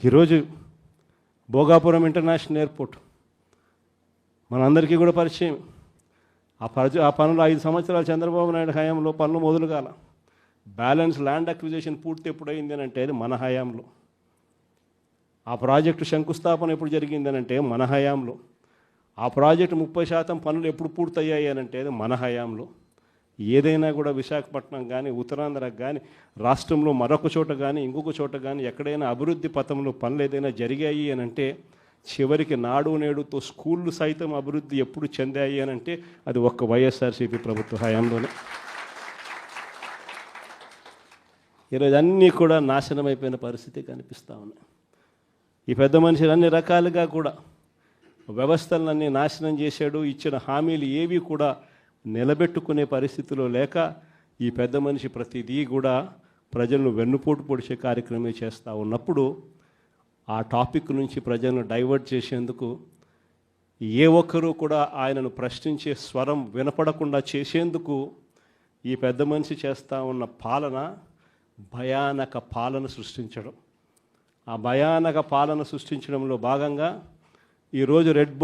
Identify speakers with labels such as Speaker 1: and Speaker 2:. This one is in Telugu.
Speaker 1: ఈరోజు భోగాపురం ఇంటర్నేషనల్ ఎయిర్పోర్ట్ మనందరికీ కూడా పరిచయం. ఆ పనులు 5 సంవత్సరాలు చంద్రబాబు నాయుడు హయాంలో పనులు మొదలు కాల. బ్యాలెన్స్ ల్యాండ్ అక్విజిషన్ పూర్తి ఎప్పుడైంది అని అంటే అది మన హయాంలో. ఆ ప్రాజెక్టు శంకుస్థాపన ఎప్పుడు జరిగింది అని అంటే మన హయాంలో. ఆ ప్రాజెక్టు 30% పనులు ఎప్పుడు పూర్తయ్యాయి అని అంటే అది మన హయాంలో. ఏదైనా కూడా విశాఖపట్నం కానీ ఉత్తరాంధ్రకు కానీ రాష్ట్రంలో మరొక చోట కానీ ఇంకొక చోట కానీ ఎక్కడైనా అభివృద్ధి పథంలో పనులు ఏదైనా జరిగాయి అని అంటే చివరికి నాడు నేడుతో స్కూళ్ళు సైతం అభివృద్ధి ఎప్పుడు చెందాయి అని అంటే అది ఒక్క వైఎస్ఆర్సీపీ ప్రభుత్వ హయాంలోనే. ఈరోజు అన్నీ కూడా నాశనం అయిపోయిన పరిస్థితి కనిపిస్తూ ఉన్నాయి. ఈ పెద్ద మనుషులు అన్ని రకాలుగా కూడా వ్యవస్థలన్నీ నాశనం చేశాడు. ఇచ్చిన హామీలు ఏవి కూడా నిలబెట్టుకునే పరిస్థితిలో లేక ఈ పెద్ద మనిషి ప్రతిదీ కూడా ప్రజలను వెన్నుపోటు పొడిచే కార్యక్రమమే చేస్తూ ఉన్నప్పుడు ఆ టాపిక్ నుంచి ప్రజలను డైవర్ట్ చేసేందుకు ఏ ఒక్కరూ కూడా ఆయనను ప్రశ్నించే స్వరం వినపడకుండా చేసేందుకు ఈ పెద్ద మనిషి చేస్తూ ఉన్న పాలన భయానక పాలన సృష్టించడం. ఆ భయానక పాలన సృష్టించడంలో భాగంగా ఈరోజు రెడ్